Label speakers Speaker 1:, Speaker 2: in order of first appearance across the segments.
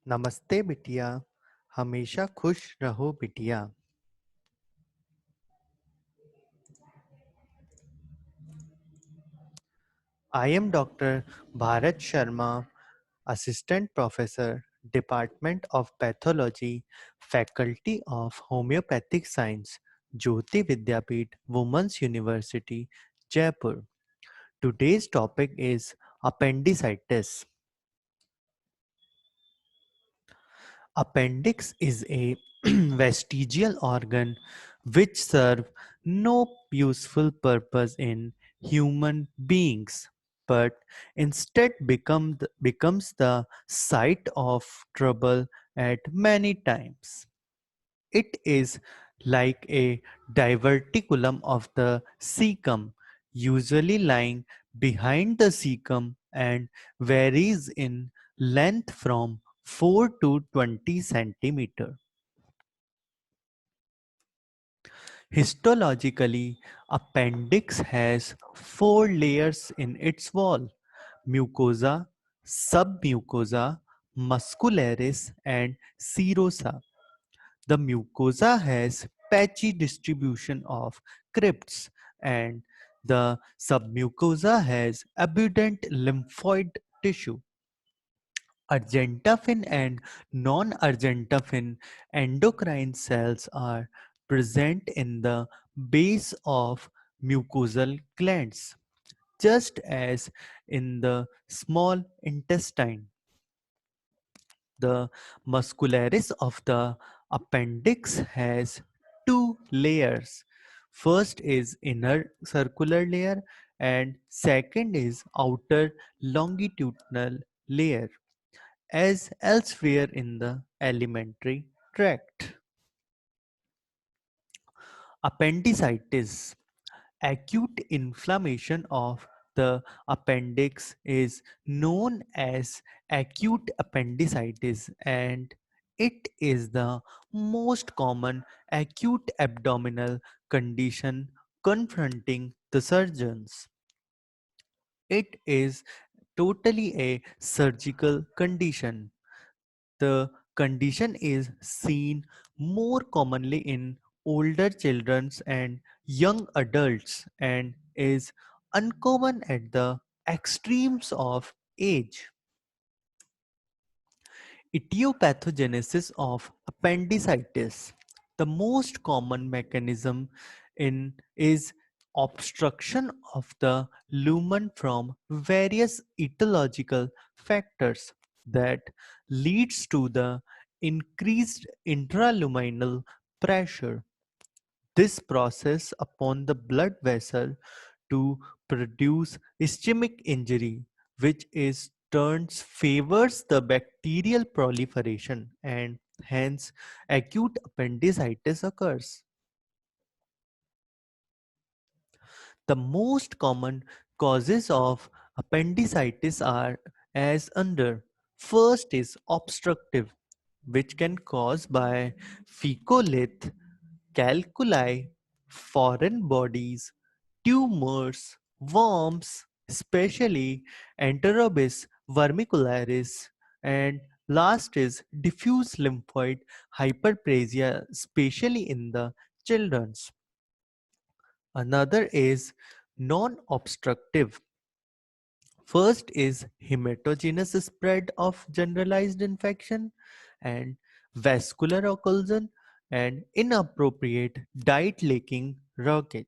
Speaker 1: नमस्ते बिटिया। हमेशा खुश रहो बिटिया। I am Dr. Bharat Sharma, Assistant Professor, Department of Pathology, Faculty of Homeopathic Science, Jyoti Vidyapeeth, Women's University, Jaipur. Today's topic is appendicitis. Appendix is a vestigial organ which serve no useful purpose in human beings but instead becomes the site of trouble at many times. It is like a diverticulum of the cecum, usually lying behind the cecum and varies in length from 4 to 20 centimeter. Histologically, appendix has four layers in its wall: mucosa, submucosa, muscularis, and serosa. The mucosa has patchy distribution of crypts, and the submucosa has abundant lymphoid tissue. Argentafin and non-argentafin endocrine cells are present in the base of mucosal glands, just as in the small intestine. The muscularis of the appendix has two layers. First is inner circular layer and second is outer longitudinal layer, as elsewhere in the alimentary tract. Appendicitis. Acute inflammation of the appendix is known as acute appendicitis, and it is the most common acute abdominal condition confronting the surgeons. It is totally a surgical condition. The condition is seen more commonly in older children and young adults and is uncommon at the extremes of age. Etiopathogenesis of appendicitis. The most common mechanism in is obstruction of the lumen from various etiological factors that leads to the increased intraluminal pressure. This process upon the blood vessel to produce ischemic injury, which is turns favors the bacterial proliferation and hence acute appendicitis occurs. The most common causes of appendicitis are as under. First is obstructive, which can cause by fecalith, calculi, foreign bodies, tumors, worms, especially Enterobis vermicularis, and last is diffuse lymphoid hyperplasia, especially in the children's. Another is non-obstructive. First is hematogenous spread of generalized infection and vascular occlusion and inappropriate diet lacking rockage.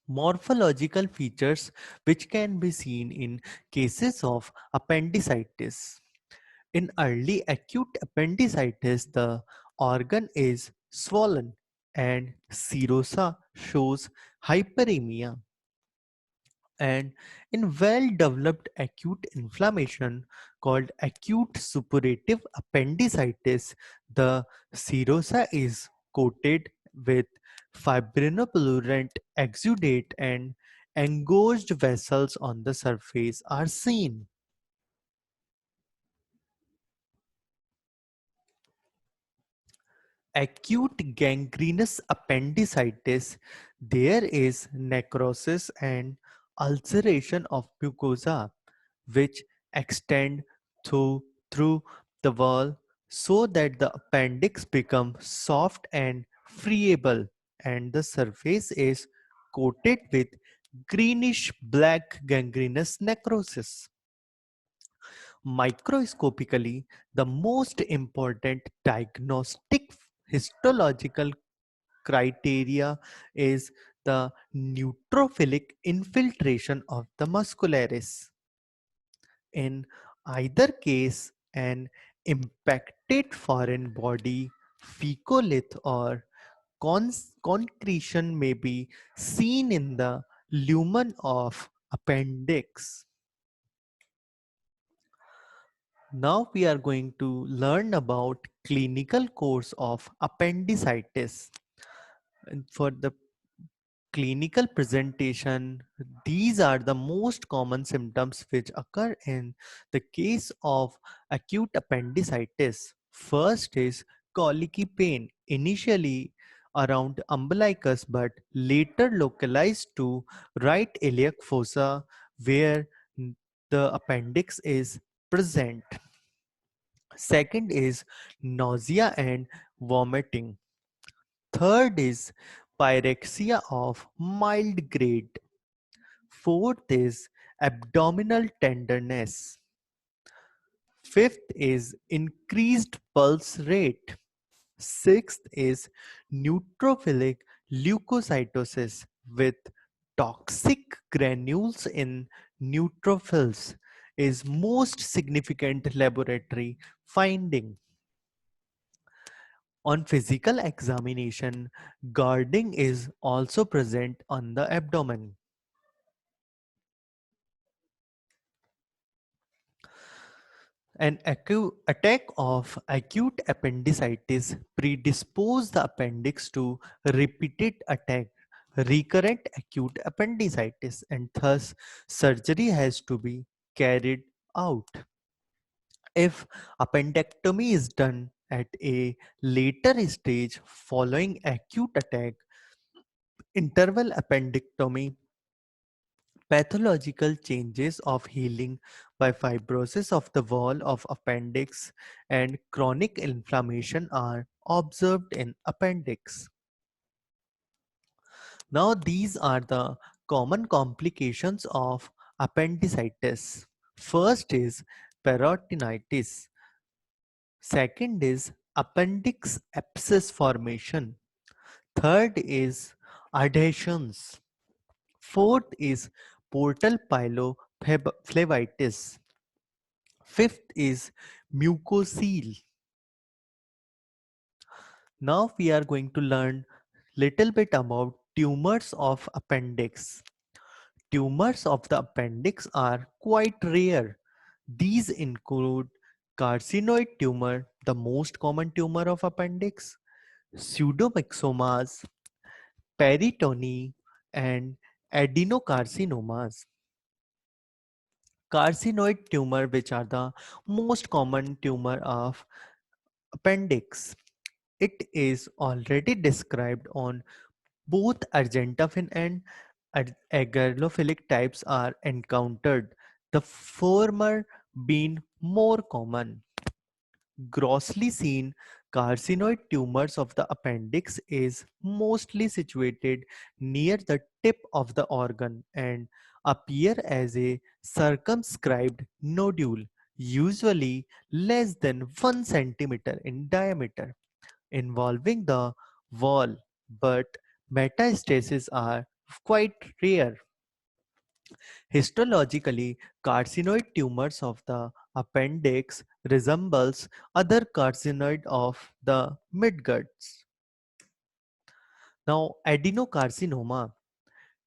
Speaker 1: Morphological features which can be seen in cases of appendicitis. In early acute appendicitis, the organ is swollen and serosa shows hyperemia. And in well-developed acute inflammation called acute suppurative appendicitis, the serosa is coated with fibrinopurulent exudate and engorged vessels on the surface are seen. Acute gangrenous appendicitis, there is necrosis and ulceration of mucosa which extend through the wall so that the appendix becomes soft and friable, and the surface is coated with greenish black gangrenous necrosis. Microscopically, the most important diagnostic histological criteria is the neutrophilic infiltration of the muscularis. In either case, an impacted foreign body, fecalith, or concretion may be seen in the lumen of appendix. Now we are going to learn about clinical course of appendicitis. And for the clinical presentation, these are the most common symptoms which occur in the case of acute appendicitis. First is colicky pain, initially around umbilicus but later localized to right iliac fossa where the appendix is present. Second is nausea and vomiting. Third is pyrexia of mild grade. Fourth is abdominal tenderness. Fifth is increased pulse rate. Sixth is neutrophilic leukocytosis with toxic granules in neutrophils is most significant laboratory finding. On physical examination, guarding is also present on the abdomen. An attack of acute appendicitis predisposes the appendix to repeated attack, recurrent acute appendicitis, and thus surgery has to be carried out. If appendectomy is done at a later stage following acute attack, interval appendectomy, pathological changes of healing by fibrosis of the wall of appendix and chronic inflammation are observed in appendix. Now these are the common complications of appendicitis. First is peritonitis. Second is appendix abscess formation. Third is adhesions. Fourth is portal pilophlebitis. Fifth is mucocele. Now we are going to learn little bit about tumors of appendix. Tumors of the appendix are quite rare. These include carcinoid tumor, the most common tumor of appendix, pseudomyxomas, peritony, and adenocarcinomas. Carcinoid tumor, which are the most common tumor of appendix. It is already described on both argentophin and agarlophilic types are encountered, the former being more common. Grossly seen carcinoid tumors of the appendix is mostly situated near the tip of the organ and appear as a circumscribed nodule, usually less than 1 centimeter in diameter, involving the wall, but metastases are quite rare. Histologically, carcinoid tumors of the appendix resembles other carcinoid of the midguts. Now, adenocarcinoma.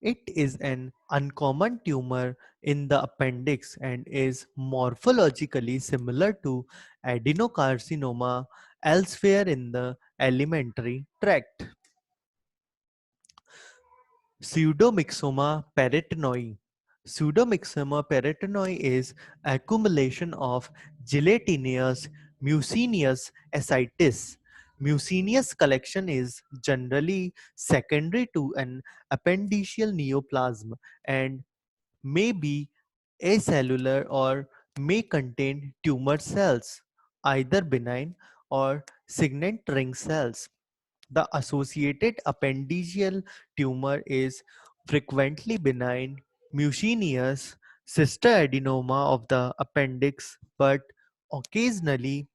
Speaker 1: It is an uncommon tumor in the appendix and is morphologically similar to adenocarcinoma elsewhere in the alimentary tract. Pseudomyxoma peritonei. Pseudomyxoma peritonei is accumulation of gelatinous mucinous ascites. Mucinous collection is generally secondary to an appendiceal neoplasm and may be acellular or may contain tumor cells, either benign or signet ring cells. The associated appendiceal tumor is frequently benign, mucinous cystoadenoma of the appendix, but occasionally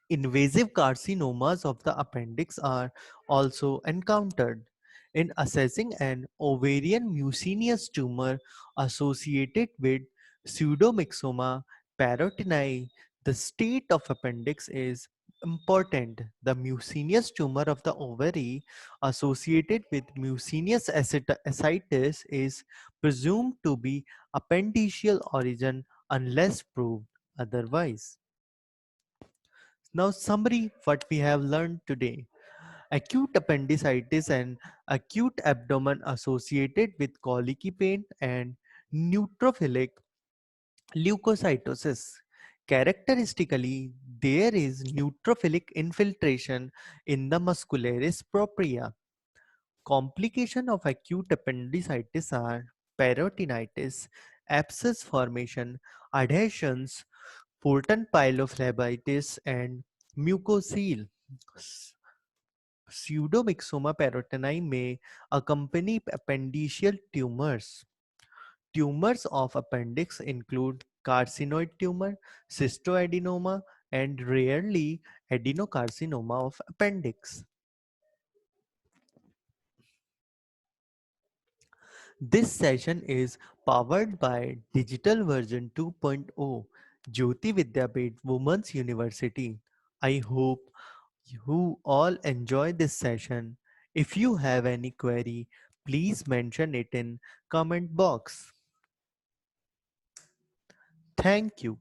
Speaker 1: invasive carcinomas of the appendix are also encountered. In assessing an ovarian mucinous tumor associated with pseudomyxoma parotini, the state of appendix is important. The mucinous tumor of the ovary associated with mucinous ascites is presumed to be appendiceal origin unless proved otherwise. Now, summary what we have learned today. Acute appendicitis and acute abdomen associated with colicky pain and neutrophilic leukocytosis. Characteristically, there is neutrophilic infiltration in the muscularis propria. Complication of acute appendicitis are peritonitis, abscess formation, adhesions, Fulton pylophlebitis, and mucocele. Pseudomyxoma parotini may accompany appendiceal tumors. Tumors of appendix include carcinoid tumor, cystoadenoma, and rarely adenocarcinoma of appendix. This session is powered by Digital Version 2.0, Jyoti Vidyapith Women's University. I hope you all enjoy this session. If you have any query, please mention it in comment box. Thank you.